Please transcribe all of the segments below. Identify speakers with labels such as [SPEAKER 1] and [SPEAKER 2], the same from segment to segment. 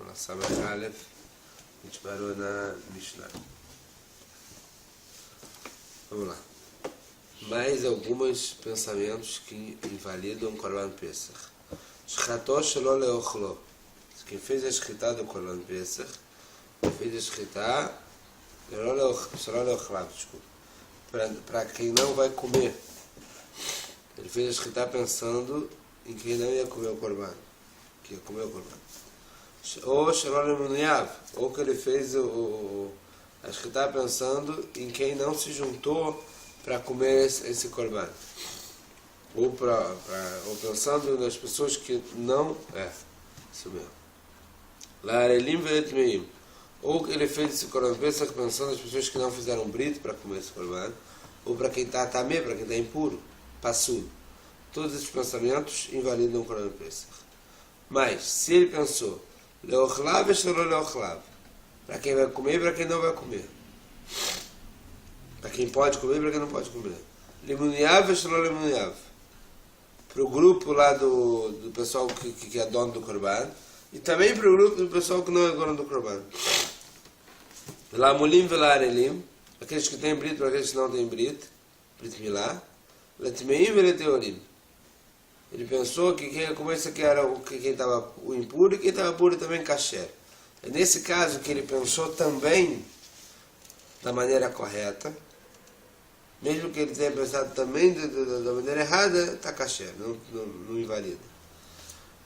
[SPEAKER 1] Vamos lá, Samach Aleph. A gente parou na Mishnah. Vamos lá. Mais alguns pensamentos que invalidam o Korban Pesach. Shcható shelo leochlo. Quem fez a escrita do Korban Pesach, fez a escrita shelo leochlav, desculpa. Para quem não vai comer. Ele fez a escrita pensando em quem não ia comer o Korban. Que ia comer o Korban. Ou shelo lemunuyav. Ou que ele fez a escrita pensando em quem não se juntou para comer esse Korban. Ou pensando nas pessoas que não... isso mesmo. La'arelim ve'letmeim. Ou ele fez esse Korban Pesach pensando nas pessoas que não fizeram brito para comer esse Korban. Ou para quem está tamé, para quem está impuro. Passudo. Todos esses pensamentos invalidam o Korban Pesach. Mas, se ele pensou leochlav e leochlav, para quem vai comer e para quem não vai comer. Para quem pode comer e para quem não pode comer. Limuniav e lemuniav. Para o grupo lá do pessoal que é dono do Korban. E também para o grupo do pessoal que não é dono do Korban. Lamulim velarelim. Aqueles que têm brito para aqueles que não têm brito. Brit milá. Letmeim veleteorim. Ele pensou que quem ia comer isso aqui era quem estava o impuro e quem estava puro também kasher. É nesse caso que ele pensou também da maneira correta. Mesmo que ele tenha pensado também da maneira errada, está kasher, não invalida.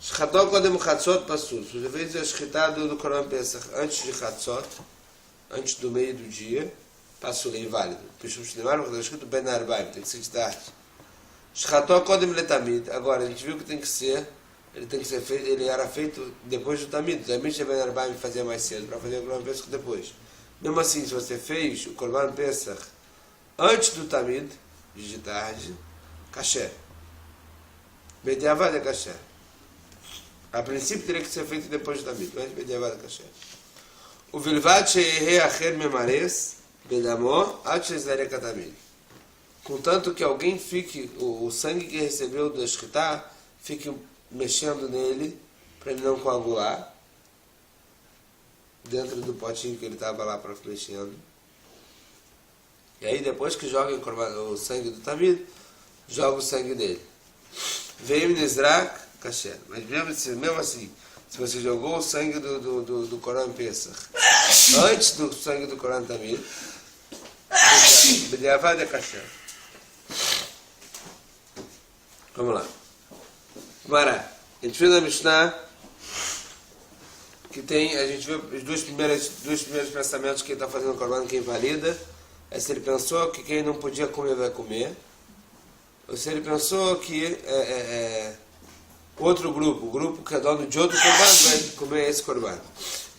[SPEAKER 1] Shcható kodem chatzot passur. Se você fez a shchitá do Korban Pesach antes de chatzot, antes do meio do dia, passur, é inválido. Pishum shneimar, está escrito ben arbaim, tem que ser de tarde. Shcható kodem letamid. Agora, a gente viu que tem que ser feito, ele era feito depois do tamid. O tamid de ben arbaim fazia mais cedo, para fazer o Korban Pesach depois. Mesmo assim, se você fez o Korban Pesach antes do tamid, de tarde, kasher. Bediavad é kasher. A princípio teria que ser feito depois do tamid, mas bediavad é kasher. O vilvad she'erei acher memares bedamó ad she'zarei katamid. Contanto que alguém fique, o sangue que recebeu da shchitá, fique mexendo nele, para ele não coagular, dentro do potinho que ele estava lá para mexendo. E aí depois que joga o sangue do tamid, joga o sangue dele. Veio nizrak, kasher. Mas mesmo assim, se você jogou o sangue do Korban Pesach antes do sangue do Korban tamid, bediavad é kasher. Vamos lá. Agora, a gente viu na Mishnah que tem, a gente viu os dois primeiros pensamentos que ele está fazendo o Korban que invalida. É se ele pensou que quem não podia comer vai comer, ou se ele pensou que outro grupo, o grupo que é dono de outro Korban vai comer esse Korban.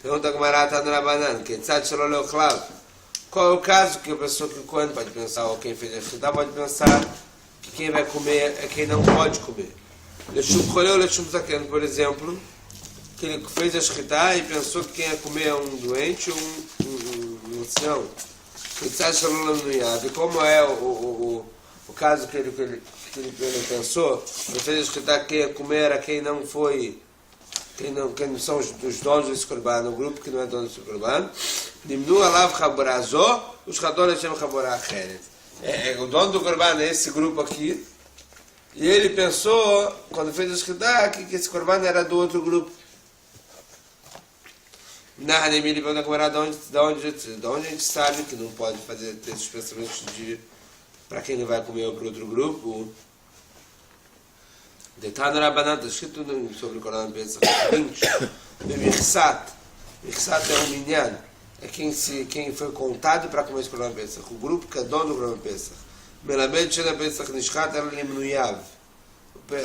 [SPEAKER 1] Pergunta a Gemara, está na banana, que tzad shelo leochlav. Qual é o caso que a pessoa que o Kohen pode pensar, ou quem fez a shchitá pode pensar que quem vai comer é quem não pode comer. Leshum choleu, leshum zaken, por exemplo, que ele fez a shchitá e pensou que quem ia comer é um doente ou um ancião. E como é o caso que ele pensou, ele fez a shchitá que quem ia comer era quem não foi, quem não são os donos desse Korban, o grupo que não é dono desse Korban. Nimnu alav chaborazó, os shcható lechem chaborá acheret. O dono do Korban é esse grupo aqui, e ele pensou, quando fez a shchitá, que esse Korban era do outro grupo. Na Hanemili, da onde a gente sabe que não pode ter esses pensamentos para quem não vai comer ou para outro grupo. Detalhe na Rabanan, está escrito sobre o Korban Pesach. Michsat é um minyan, é quem foi contado para comer esse Korban Pesach. O grupo que é dono do Korban Pesach. Melamed Shena Pesach Nishchat El Limnuyav.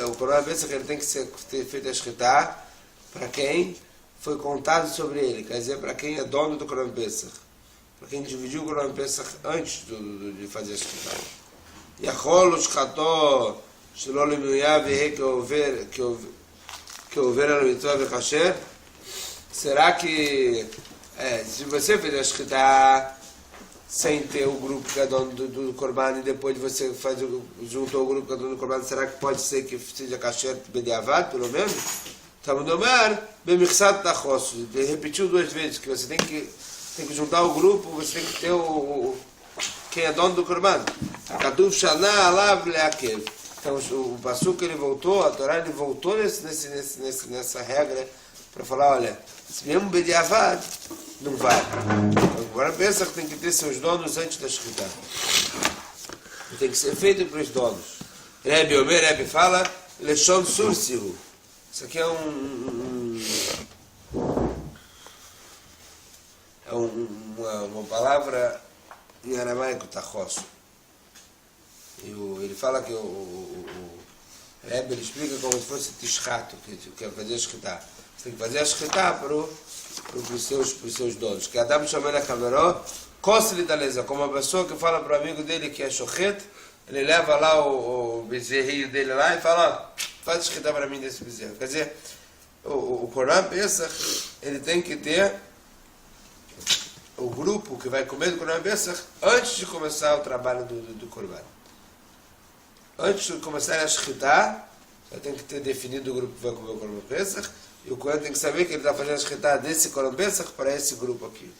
[SPEAKER 1] O Korban Pesach ele tem que ter feito a shchitá para quem foi contado sobre ele, quer dizer, para quem é dono do Korban Pesach, para quem dividiu o Korban Pesach antes de fazer a shchitá. Yachol o shcható shelo limnuyav que houver a mitzvah v'kasher. Será que se você fez a shchitá sem ter o grupo que é dono do Korban e depois você juntou o grupo que é dono do Korban, será que pode ser que seja kasher bediavad, pelo menos? Talmud Omar, Bemichsat Tachos. Ele repetiu 2 vezes que você tem que juntar o grupo, você tem que ter quem é dono do Korban. Katuv Shana Alav Leakev. Então o Passuca ele voltou, a Torá ele voltou nessa regra para falar, olha, se mesmo Bediavad, não vai. Agora pensa que tem que ter seus donos antes da Shkita. Tem que ser feito para os donos. Rebbe fala, Leshon Sursihu. Isso aqui é uma palavra em aramaico, tachos. Ele fala que o Rebbe ele explica como se fosse tishchato, que é fazer a shkita. Você tem que fazer a shkita para os seus donos. Que Adam chama ele a cameró, costa-lhe da lesa, como uma pessoa que fala para o amigo dele que é shochet, ele leva lá o bezerrinho dele lá e fala, faz shkita para mim desse bezerro. Quer dizer, o Korban Pesach, ele tem que ter o grupo que vai comer do Korban Pesach antes de começar o trabalho do Korban. Antes de começar a shkita, já tem que ter definido o grupo que vai comer o Korban Pesach, e o Kohen tem que saber que ele está fazendo a shkita desse Korban Pesach para esse grupo aqui.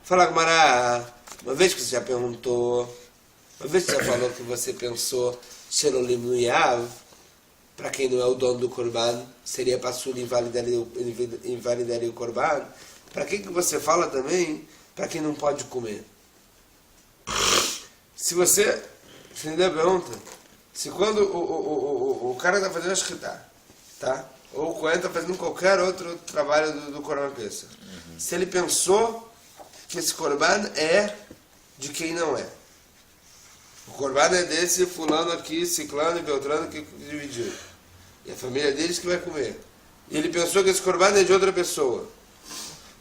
[SPEAKER 1] Fala, Gmará, uma vez que você já perguntou, uma vez que você já falou que você pensou Shelolim Nuyav, para quem não é o dono do Korban, seria Passul invalidaria o Korban. Para quem que você fala também? Para quem não pode comer. Se você entendeu a pergunta? Se quando o cara está fazendo a shkita, tá? Ou o Kohen está fazendo qualquer outro trabalho do Korban Pesach, se ele pensou que esse Korban é de quem não é. O Korban é desse fulano aqui, ciclano e beltrano que dividiu. E a família deles que vai comer. E ele pensou que esse Korban é de outra pessoa.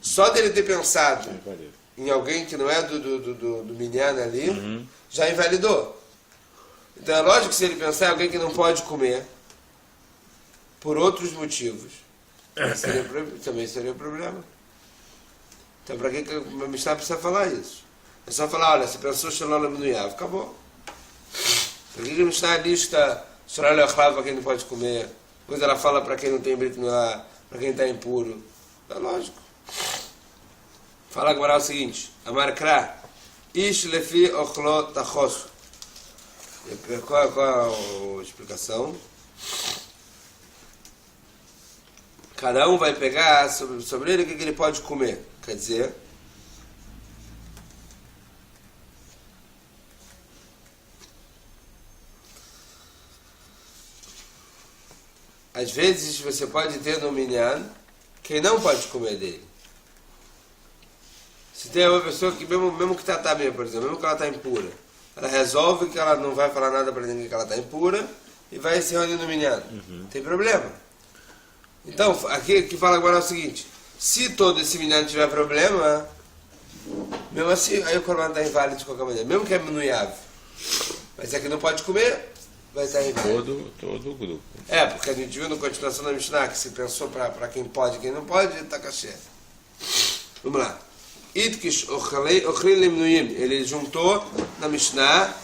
[SPEAKER 1] Só dele ter pensado em alguém que não é do minyan ali, já invalidou. Então é lógico que se ele pensar em alguém que não pode comer, por outros motivos, também seria problema. Então para que a Mishnah precisa falar isso? É só falar, olha, você pensou Shalom Nuyav, acabou. Por que a Mishnah lista Shalom para quem não pode comer? Depois ela fala para quem não tem Brit Milá, para quem está impuro. É lógico. Fala agora o seguinte, Amar Kra, Ish Lefi Ochlo Tachos. Qual a explicação? Cada um vai pegar sobre ele o que ele pode comer. Quer dizer, às vezes você pode ter no minyan quem não pode comer dele. Se tem uma pessoa que, mesmo que está bem, por exemplo, mesmo que ela está impura, ela resolve que ela não vai falar nada para ninguém que ela está impura e vai se reunir no minyan. Tem problema. Então, aqui que fala agora é o seguinte, se todo esse minyan tiver problema, mesmo assim, aí o Korban está inválido de qualquer maneira, mesmo que é Nuyav. Mas é que não pode comer, vai estar inválido.
[SPEAKER 2] Todo o grupo.
[SPEAKER 1] É, porque a gente viu na continuação da Mishnah que se pensou para quem pode e quem não pode, está caché. Vamos lá. Itkish Ochrilim Nuyim, ele juntou na Mishnah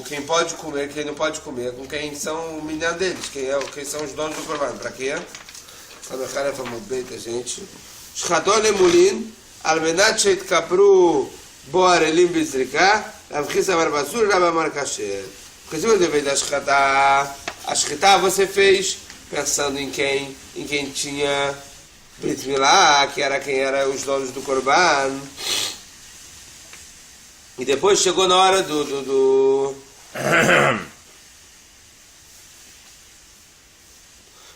[SPEAKER 1] quem pode comer, quem não pode comer, com quem são o minyan deles, quem são os donos do Korban. Para quê? Sabe a cara muito bem, gente. Shchadol Emulin, Almenat Sheitkapru Boarelim Bizrika, Avchisa Barbazur Rabamar Kasher. Porque se você fez a shkita você fez pensando em quem tinha Brit Milá, que era quem era os donos do Korban. E depois chegou na hora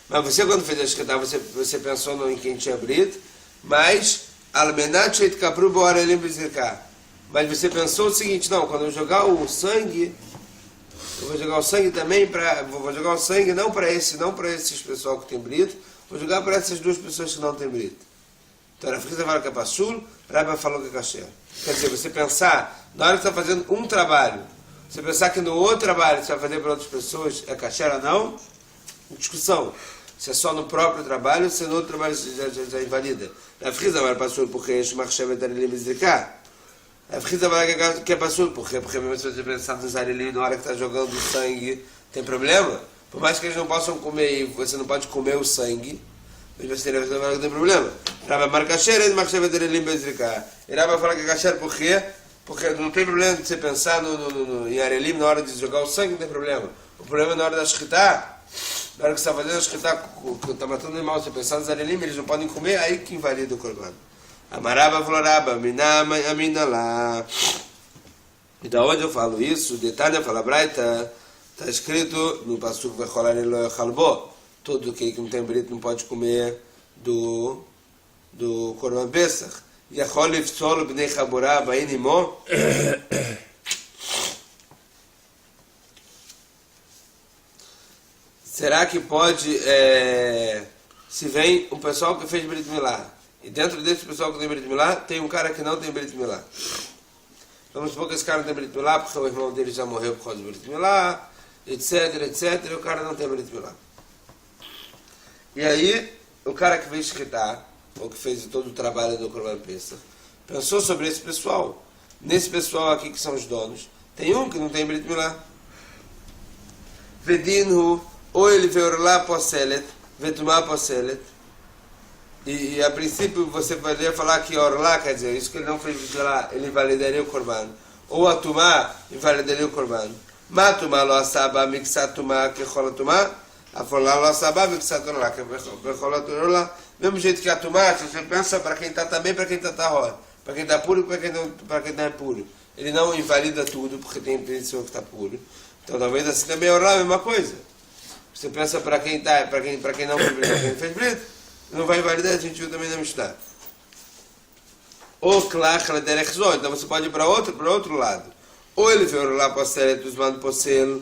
[SPEAKER 1] Mas você quando fez a shkita, você pensou em quem tinha Brit, mas Almenat Sheit Kapru Boarelim Bizrika. Mas você pensou o seguinte, não, quando eu jogar o sangue, eu vou jogar o sangue também vou jogar o sangue não para esses pessoal que tem Brit, vou jogar para essas duas pessoas que não tem Brit. Então, a Rafkiza fala que é Passul, Rabba falou que é Kasher. Quer dizer, você pensar, na hora que você está fazendo um trabalho, você pensar que no outro trabalho você vai fazer para outras pessoas, é Kasher ou não? Discussão. Se é só no próprio trabalho, se no outro trabalho já invalida. A Rafkiza fala Passul porque é Shemach Shevet Arelim Bizrika. A Rafkiza fala que é Passul porque mesmo se você pensar no Zarelim, na hora que está jogando o sangue, Tem problema? Por mais que eles não possam comer e você não pode comer o sangue, mas você não tem problema. Rabba Markasher, ele Markasher Vedelim Bezrika. E Rabba fala que é kasher por quê? Porque não tem problema de você pensar em Arelim na hora de jogar o sangue, não tem problema. O problema é na hora da shkita. Na hora que você está fazendo a shkita, está matando animal, você pensar nos Arelim, eles não podem comer, aí que invalida o korban. Amaraba falou Rabba, Minama Amina lá. E da onde eu falo isso? Detalhe fala Braita. Está escrito no Pasuk Vecholar Elo Echalbo, todo aquele que não tem brito não pode comer do Korban Pesach. Yachol Lifsol Bnei Chaburá Bain Imo. Será que pode, se vem um pessoal que fez Brit Milá, e dentro desse pessoal que tem Brit Milá, tem um cara que não tem Brit Milá. Vamos supor que esse cara não tem Brit Milá, porque o irmão dele já morreu por causa do Brit Milá, etc, e o cara não tem Brit Milá. E aí, o cara que veio escritar, ou que fez todo o trabalho do Korban Pesach, pensou sobre esse pessoal. Nesse pessoal aqui que são os donos, tem um que não tem Brit Milá. Vedinhu, ou ele veio lá poselet, vetumá poselet, e a princípio você poderia falar que orlá, quer dizer, isso que ele não fez Brit Milá, ele invalidaria o Korban. Ou a tumá, invalidaria o Korban. Matuma lo asaba mixatuma que rolatuma, a falar lo asaba mixatuma que rolatuma. Mesmo jeito que a tumá, você pensa para quem está também, para quem está tahor, para quem está puro e para quem não é puro. Ele não invalida tudo porque tem pessoa que está puro. Então talvez assim também é a mesma coisa. Você pensa para quem está, para quem não fez brito, quem fez brito, não vai invalidar, a gente viu também na Mishnah. Ou klach la derechzon, então você pode ir para outro lado. Ou ele veio lá para o Seret, os manda posel,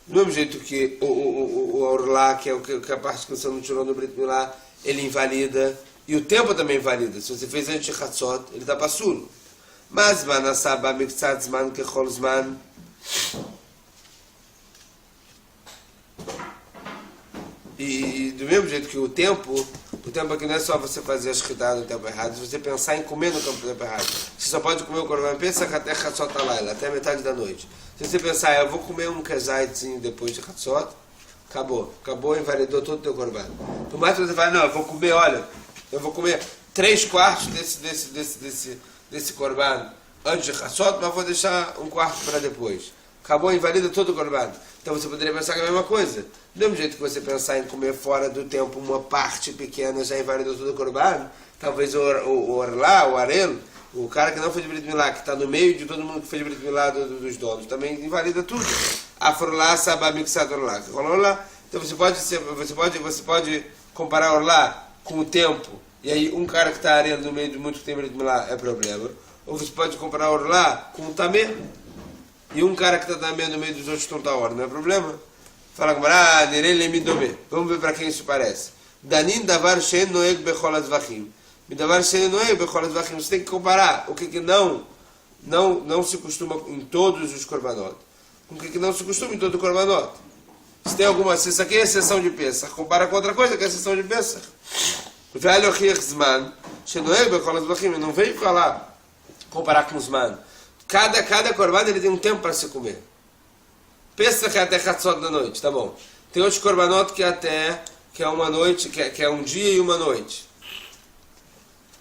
[SPEAKER 1] do mesmo jeito que o Orlá, que é a parte que você não tirou no Brit Milá, ele invalida, e o tempo também invalida. Se você fez antes de Hatzot, ele está passulo. Mas man asaba miktzat zman kechol zman. E do mesmo jeito que o tempo aqui não é só você fazer a shkita no tempo errado, se você pensar em comer no tempo errado. Você só pode comer o Korban Pesach até Hatzot Halayla, até metade da noite. Se você pensar, eu vou comer um kezaitzinho depois de Hatzot, acabou, invalidou todo o teu Korban. Por mais que você fale, não, eu vou comer 3/4 desse Korban antes de Hatzot, mas vou deixar 1/4 para depois. Acabou, invalida todo o Korban. Então você poderia pensar que é a mesma coisa. Do mesmo jeito que você pensar em comer fora do tempo uma parte pequena já invalidou todo o Korban, talvez o Orlá, o Arel, o cara que não fez Brit Milá, que está no meio de todo mundo que fez Brit Milá dos donos, também invalida tudo. Afrolá, Sabá, Mixat, Orlá. Então você pode comparar Orlá com o tempo, e aí um cara que está Arel no meio de muitos que tem Brit Milá é problema. Ou você pode comparar Orlá com o Tamé, e um cara que está também no meio dos outros que estão da hora, não é problema? Fala com vamos ver para quem isso parece. Danin davar shen noeg bechol azvachim. Davar shen noeg bechol azvachim. Você tem que comparar o que não se costuma em todos os korbanot, com o que não se costuma em todo o korbanot. Se tem alguma, se isso aqui é exceção de Pesach, compara com outra coisa que é exceção de Pesach. Velho zman shen noeg bechol azvachim. Não vem falar comparar com os man. Cada korban ele tem um tempo para se comer. Pesach é até Hatzot da noite, tá bom. Tem outros korbanot que é uma noite, que é um dia e uma noite.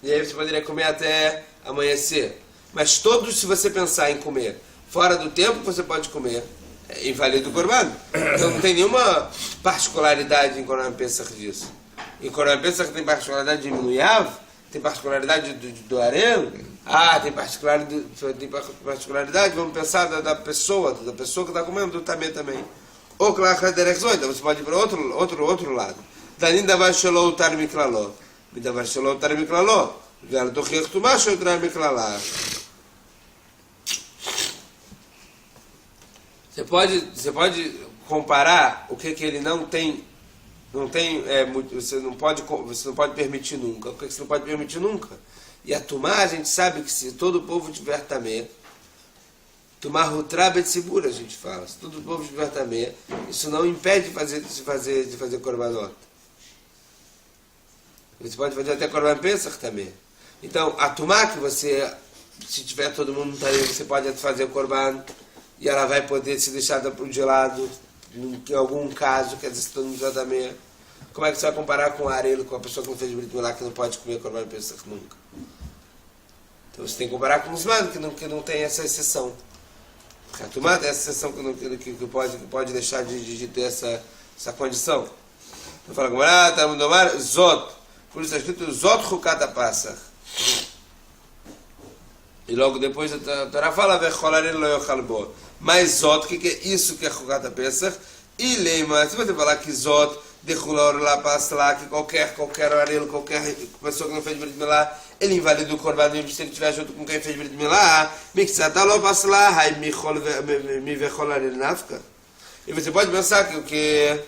[SPEAKER 1] E aí você poderia comer até amanhecer. Mas todos, se você pensar em comer fora do tempo, você pode comer. Invalida o korban. Então não tem nenhuma particularidade em Korban Pesach disso. Em Korban Pesach tem particularidade de Minuyav, tem particularidade do Arel. Tem particularidade, vamos pensar da pessoa que está comendo, do Tamé também. Ou claro, então você pode ir para outro lado. Danin davar shalom tar miklaló. Me davar shalom tar miklaló. Vela do riech tumá shel tar miklalá. Você pode comparar o que ele não tem, você não pode permitir nunca. O que você não pode permitir nunca? E a tumá, a gente sabe que se todo o povo tiver tamé, tumá rutrá betzibur, a gente fala, se todo o povo tiver tamé, isso não impede de fazer korbanot. Você pode fazer até korban pesach também. Então, a tumá que você, se tiver todo mundo tamé, você pode fazer o korban, e ela vai poder ser deixada de lado, em algum caso, quer dizer, se todo mundo já também. Como é que você vai comparar com o arelo, com a pessoa que não fez Brit Milá, que não pode comer Korban Pesach nunca? Então você tem que comparar com os manos, que não tem essa exceção. A Tumá tem essa exceção que pode deixar de ter essa condição. Então fala como tá no mar, Zot. Por isso está escrito Zot Chukata Pesach. E logo depois a Torá fala Vecholarel lo yochal bo. Mas Zot, o que é isso que é Chukata Pesach? E Leima, se você falar que Zot Dechulor lá passa lá, que qualquer arelo, qualquer pessoa que não fez Brit Milá, ele invalida o Korban, mesmo se ele estiver junto com quem fez Brit Milá, Mixatá lo passa lá, Hai mi vechol arelo nafka. E você pode pensar que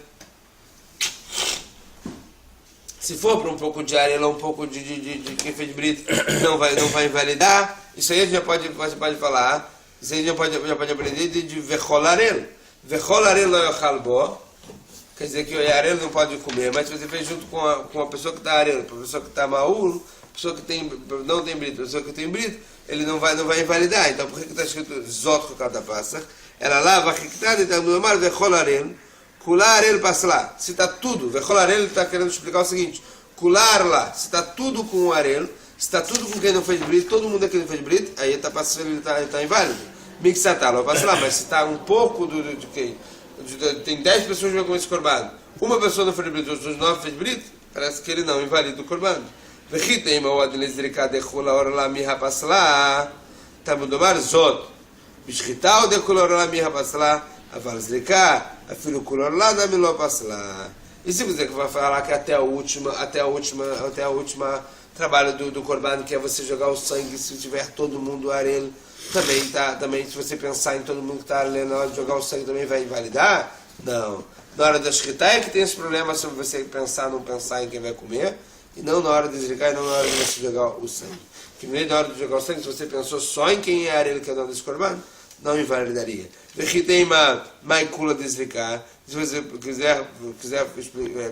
[SPEAKER 1] se for para um pouco de arelo, um pouco de quem fez Brit, não vai invalidar, isso aí você pode falar, isso aí já pode aprender de vechol arelo. Vechol arelo lo yochal bo. Quer dizer que o arelo não pode comer, mas se você fez junto com a pessoa que está arelo, a pessoa que está maúlo, a pessoa que não tem brito, a pessoa que tem brito, ele não vai invalidar. Então por que está escrito Zot Chukata Pesach? Ela lava que está então no mar vechol arelo, kular arelo passa lá. Se está tudo, vechol arelo está querendo explicar o seguinte: kular lá, se está tudo com o arelo, se está tudo com quem não fez brito, todo mundo é quem não fez brito, aí está passando, ele está inválido. Mixatá, não passa lá, mas se está um pouco de quem tem 10 pessoas que vão comer esse Korban, uma pessoa não fez Brit, os 9 fez Brit, parece que ele não invalida o Korban. Vechitem o adnez zrika dechula orla miha pasla, tamudomar zot, bishchita o dechula orla miha pasla, aval zrika, afilo kulorla na milo pasla. E se você vai falar que até a última trabalho do Korban, que é você jogar o sangue, se tiver todo mundo arelo, também se você pensar em todo mundo que está ali na hora de jogar o sangue também vai invalidar? Não. Na hora da shkita é que tem esse problema sobre você não pensar em quem vai comer, e não na hora de desligar e não na hora de você jogar o sangue. Que na hora de jogar o sangue, se você pensou só em quem é arelo que é dono desse Korban, não invalidaria. Vechitei maikula desligar. Se você quiser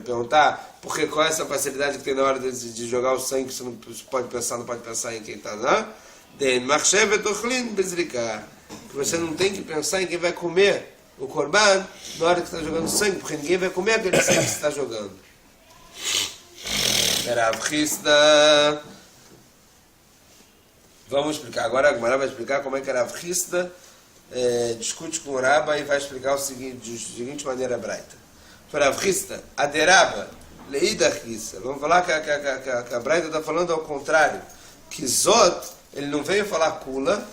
[SPEAKER 1] perguntar qual é essa facilidade que tem na hora de jogar o sangue, você não pode pensar em quem está lá. Que você não tem que pensar em quem vai comer o Korban na hora que está jogando sangue, porque ninguém vai comer aquele sangue que você está jogando. Vamos explicar. Agora a Gemara vai explicar como é que Rav Chisda discute com o Rabba e vai explicar de seguinte maneira braita. Rav Chisda, aderaba, leida Chisda. Vamos falar que a braita está falando ao contrário. Que Zot, ele não veio falar kula,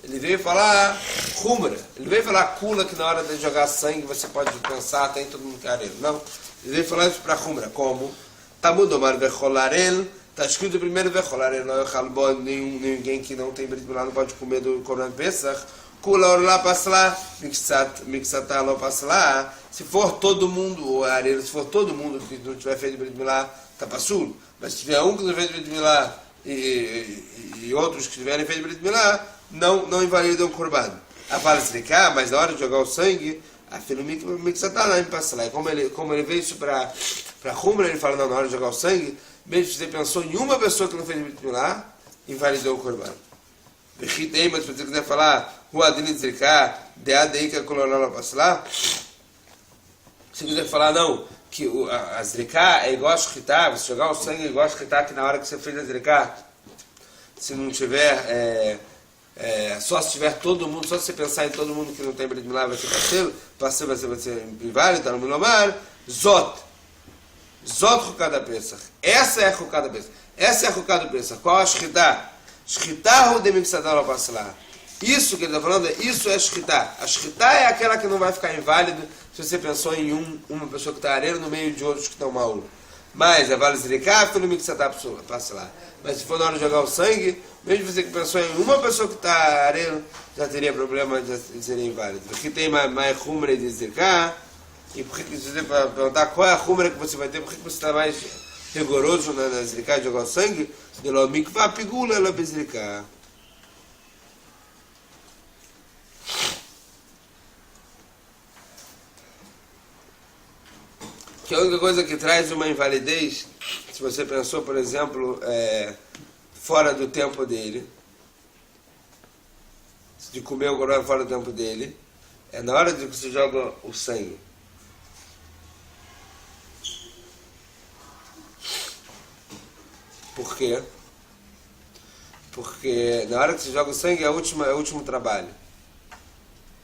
[SPEAKER 1] ele veio falar humra. Ele veio falar kula, que na hora de jogar sangue você pode pensar, tem todo mundo que é arelo. Não, ele veio falar isso para humra. Como? Tamudomar vecholarel, está escrito primeiro vecholarel, não é ninguém que não tem Brit Milá não pode comer do Korban Pesach. Kula orla passa lá, mixatá lo passa lá. Se for todo mundo, ou arelo, se for todo mundo que não tiver feito Brit Milá, está passul. Mas se tiver um que não fez Brit Milá, e outros que tiverem feito Brit Milá, não invalidam o Korban. A fala se cá, mas na hora de jogar o sangue, a filho mixatá lá passa lá. Como ele veio isso para Humra, ele fala, não, na hora de jogar o sangue, mesmo que você pensou em uma pessoa que não fez Brit Milá, invalidou o Korban. Vechitei, mas se você quiser falar, Rua Adinit Zrika, Deadeika Kolorala passa lá, se quiser falar, não, que a Zrika é igual a Shkita, você jogar o sangue é igual a Shkita, que na hora que você fez a Zrika, se não tiver, só se tiver todo mundo, só se você pensar em todo mundo que não tem Brit Milá, vai ser parceiro, vai ser inválido, tá no Milomar, Zot Chukata Pesach. Essa é a Chukata Pesach. Essa é a Chukata Pesach. Qual a Shkita? Shkita ou demixatá lo passa lá. Isso que ele está falando, isso é Shkita. A Shkita é aquela que não vai ficar inválido se você pensou em uma pessoa que está arelo no meio de outros que estão mal. Mas a Vale Zrika, no mixatá passa lá. Mas se for na hora de jogar o sangue, mesmo você que pensou em uma pessoa que está arelo, já teria problema de ser inválido. Aqui tem mais Humra de Zrika. E por que você vai perguntar qual é a Humra que você vai ter, por que você está mais rigoroso na Zrika de jogar o sangue? De lo mikvah pigula ela bezrika. Que a única coisa que traz uma invalidez, se você pensou, por exemplo, fora do tempo dele, de comer o Korban fora do tempo dele, é na hora de que você joga o sangue. Por quê? Porque na hora que você joga o sangue é o último trabalho.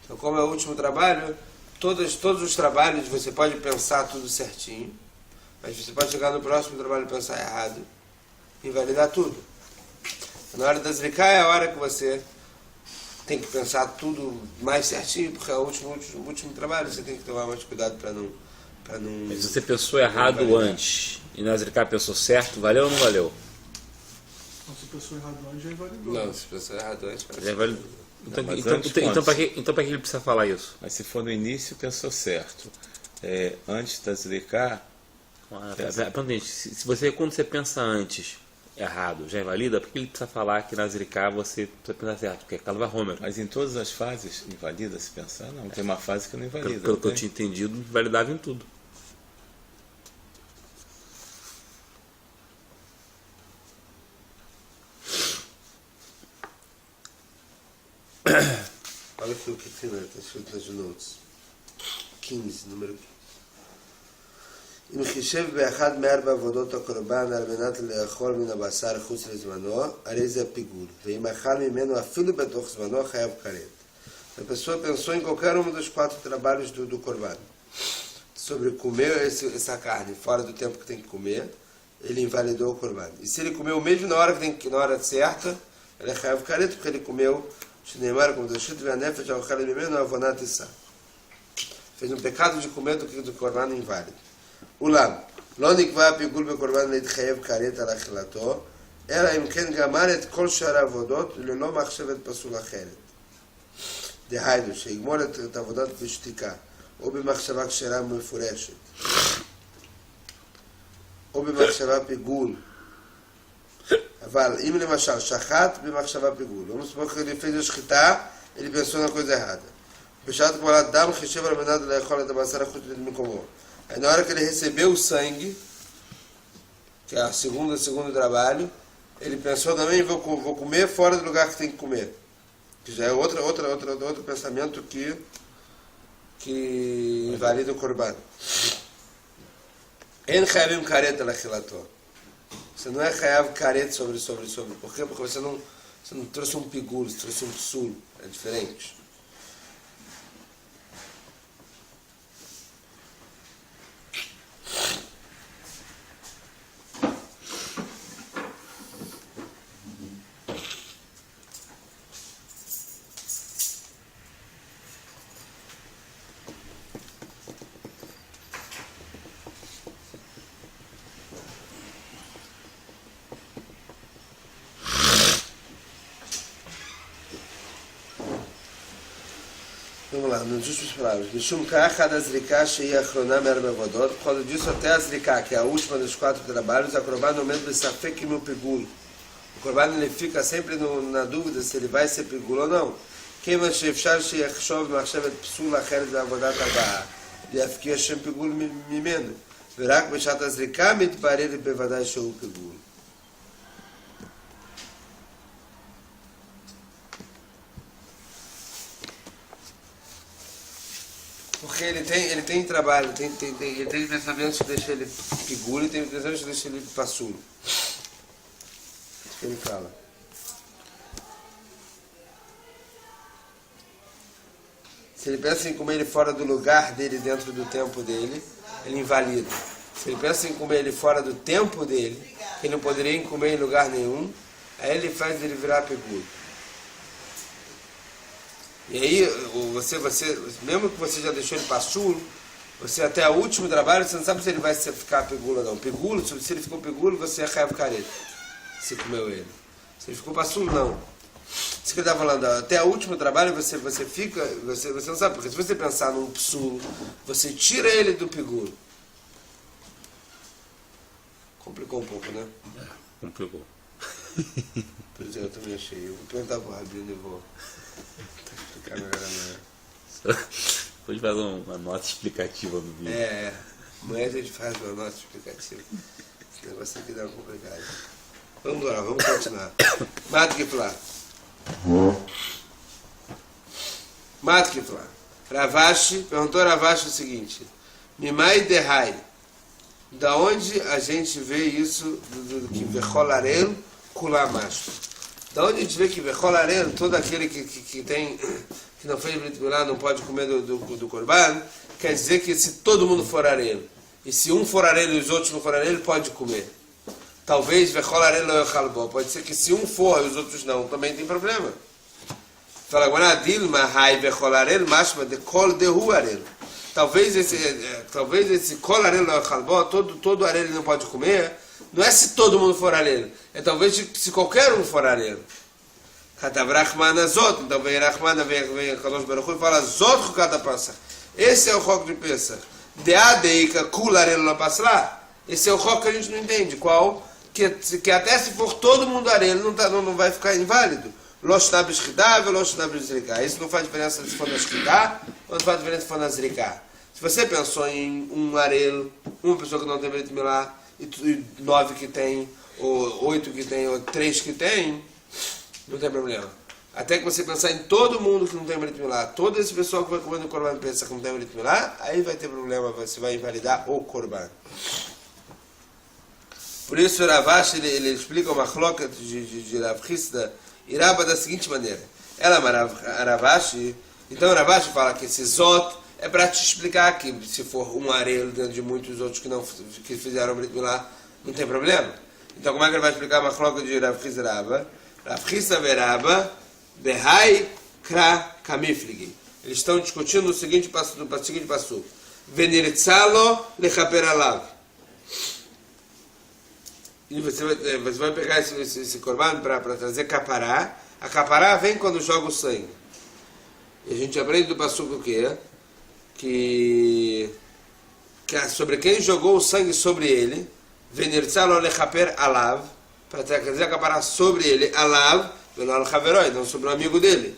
[SPEAKER 1] Então, como é o último trabalho, todos os trabalhos você pode pensar tudo certinho, mas você pode chegar no próximo trabalho e pensar errado, invalidar tudo. Na hora da Zriká é a hora que você tem que pensar tudo mais certinho, porque é o último trabalho, você tem que tomar mais cuidado para não...
[SPEAKER 2] Mas se você pensou errado antes e na Zriká pensou certo, valeu ou não valeu?
[SPEAKER 3] Não, se pensou errado antes, já invalidou.
[SPEAKER 1] Não, se pensou errado antes, parece
[SPEAKER 2] Já valeu.
[SPEAKER 1] que...
[SPEAKER 2] Então para que ele precisa falar isso?
[SPEAKER 4] Mas se for no início, pensou certo. Antes da Zriká...
[SPEAKER 2] Quando você pensa antes errado, já invalida, por que ele precisa falar que na Zriká você precisa pensar certo? Porque é Kalva Homer.
[SPEAKER 4] Mas em todas as fases invalida se pensar? Não, tem uma fase que não invalida.
[SPEAKER 2] Pelo que eu tinha entendido, validava em tudo.
[SPEAKER 1] Olha aqui o que tem, está escrito nas notes. 15, número 15. אם חישב באחד מארבע עבודות הקורבן על מנת לאכול מן הבשר חוץ לזמנו, הרי זה פיגול. ואם אכל ממנו אפילו בתוך זמנו, חייב כרת. A pessoa pensou em qualquer um dos 4 trabalhos do corban. Sobre comer essa carne fora do tempo que tem que comer, ele invalidou o corban. E se ele comeu mesmo na hora certa, ele é chayav karet, porque ele comeu, Shneimar, como Dashut Ve'anefesh, Aochel Mimeno, Avonat Issa. Fez um pecado de comer do corban inválido. אולם, לא נקבע הפיגול בקורבן להתחייב כרת על אכילתו, אלא אם כן גמר את כל שאר העבודות ללא מחשבת פסול אחרת. דהיינו, שיגמור את העבודות בשתיקה, או במחשבה כשרה מפורשת, או במחשבה פיגול. אבל אם למשל שחט במחשבה פיגול, vamos supor que ele fez a שחיטה, ele pensou na coisa errada. בשעת קבלת דם חישב על מנת לאכול את הבשר החוץ במקומו. Aí na hora que ele recebeu o sangue, que é o segundo trabalho, ele pensou também, vou comer fora do lugar que tem que comer. Que já é outro pensamento que invalida o corban. En chayavim karet alachilato. Você não é chayav karet sobre. Por quê? Porque você não trouxe um pigul, você trouxe um psul. É diferente. Vamos lá, nas últimas palavras. Mishum kacha da zriká sheia achroná merba avodot. Por causa disso, até a zriká, que é a última dos 4 trabalhos, a korban no momento de safek meu pigul. O korban ele fica sempre na dúvida se ele vai ser pigul ou não. כיוון שאפשר שיחשוב מחשבת פסול אחרת בעבודת הבאה, להפקיע שם פיגול ממנו, ורק בשעת הזריקה מתברר בוודאי שהוא פיגול. Porque ele tem trabalho, ele tem pensamentos que deixam ele pigul e tem pensamentos que deixam ele passulo. Isso que ele fala. Se ele pensa em comer ele fora do lugar dele, dentro do tempo dele, ele invalida. Se ele pensa em comer ele fora do tempo dele, que ele não poderia comer em lugar nenhum, aí ele faz ele virar pigul. E aí, você, mesmo que você já deixou ele passulo, você até o último trabalho, você não sabe se ele vai ficar pigul ou não. Pigul, se ele ficou pigul, você é chayav karet, se comeu ele. Se ele ficou passulo, não. Isso que ele está falando, até o último trabalho você não sabe, porque se você pensar num psul, você tira ele do pigul. Complicou um pouco, né?
[SPEAKER 2] Complicou.
[SPEAKER 1] Por isso eu também achei. Eu vou perguntar pro Rabino e vou explicar melhor amanhã.
[SPEAKER 2] Depois faz uma nota explicativa no vídeo.
[SPEAKER 1] Amanhã a gente faz uma nota explicativa. Esse negócio aqui dá uma complicada. Vamos lá, vamos continuar. Matkiflá. Matkiflá. Ravashi, perguntou a Ravashi o seguinte: Mimai Dehai. Da onde a gente vê isso, do que Vecholarel Kulamash? Da onde a gente vê que Vecholarel, todo aquele que não fez Brit Milá, não pode comer do Korban, quer dizer que se todo mundo for arelo, e se um for arelo e os outros não for arelo, pode comer. Talvez Vecholarel não é pode ser que se um for e os outros não, também tem problema. Fala agora, Dilma, Hai Vecholarel, Mashma, de Kol de Huarel. Talvez esse Kol Arel não é todo arelo não pode comer, não é se todo mundo for arelo, é talvez se qualquer um for arelo. Então vem Rahman, vem Kadosh Baruch Hu e fala Zot Chukata Pesach. Esse é o Chok de Pesach. De Adeika Kul Arelo não passa lá. Esse é o Chok que a gente não entende. Qual? Que até se for todo mundo arelo, não vai ficar inválido. Losh Nabis Chidá, Losh Nabis Zriká. Isso não faz diferença se for na Shkidá ou não faz diferença se for na Zriká. Se você pensou em um arelo, uma pessoa que não tem Brit Milá, e 9 que tem, ou 8 que tem, ou 3 que tem, não tem problema. Até que você pensar em todo mundo que não tem Brit Milá, todo esse pessoal que vai comer no Korban pensa que não tem Brit Milá, aí vai ter problema, você vai invalidar o Korban. Por isso o Ravash, ele explica uma chloca de Rav Chisda e Rabba da seguinte maneira. Ela é Ravash, então o Ravash fala que esse Zot é para te explicar que se for um arelo dentro de muitos outros que fizeram Brit Milá, não tem problema. Então como é que ele vai explicar uma chloca de Rav Chisda Rabba? Rav Chisda veraba Behai Kra Kamifligi. Eles estão discutindo o seguinte passo. Veniritzalo lechaper alav. E você vai pegar esse korban para trazer capará. A capará vem quando joga o sangue. E a gente aprende do passuco o quê? Que sobre quem jogou o sangue sobre ele, veniritzalo lechaper alav, para trazer a capará sobre ele, alav, não sobre o amigo dele.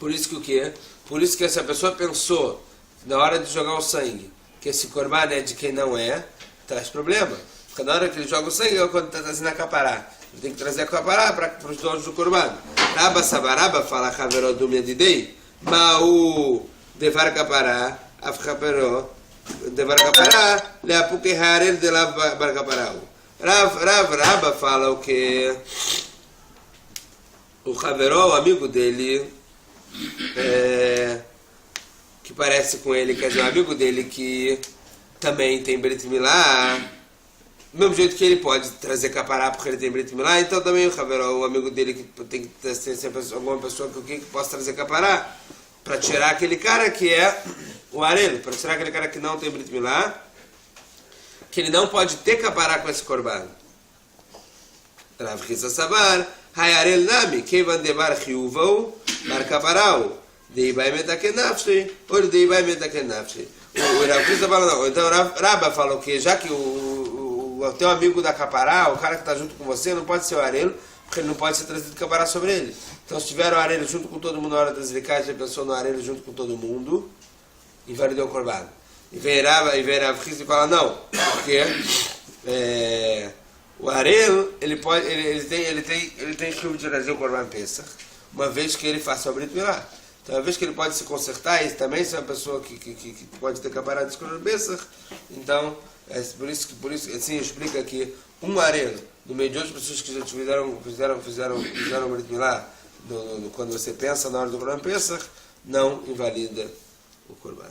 [SPEAKER 1] Por isso que o quê? Por isso que essa pessoa pensou, na hora de jogar o sangue, que esse korban é de quem não é, traz problema. Porque na hora que ele joga o sangue, é quando está trazendo a capará. Ele tem que trazer a capará para os donos do korban. Rabba Sabaraba fala, Haveró do Medidei, Ma'u Devar Capará, Afchaperó, Devar Capará, Leapuke Harel de Lav Bar Caparau. Rabba fala o que o Haveró, o amigo dele, que parece com ele, quer dizer, um amigo dele que também tem Brit Milá, do mesmo jeito que ele pode trazer capará porque ele tem Brit Milá, então também o Haveró, o amigo dele que tem que ter sempre alguma pessoa que possa trazer capará, para tirar aquele cara que é o arelo, para tirar aquele cara que não tem Brit Milá, que ele não pode ter capará com esse korban. Rav Chisda Sabar, Hayarel Nami, Kevan Debar Chiuvau, Bar Caparau, Deibai Metakenafshi, ou Deibai Metakenafshi. O Rav Chisda fala não. Então Rabba falou que já que o teu amigo da capará, o cara que está junto com você, não pode ser o arelo, porque ele não pode ser trazido capará sobre ele. Então se tiver o arelo junto com todo mundo na hora das zrikat, já pensou no arelo junto com todo mundo, invalidou o korban. E vem Rav Chisda e fala não, porque o arelo ele tem que trazer o korban Pesach, uma vez que ele faça o Brit Milá. Então, uma vez que ele pode se consertar, e também se é uma pessoa que pode ter capará de korban Pesach, então por isso assim explica que um arelo no meio de outras pessoas que já fizeram Brit Milá, quando você pensa na hora do korban Pesach, não invalida o korban.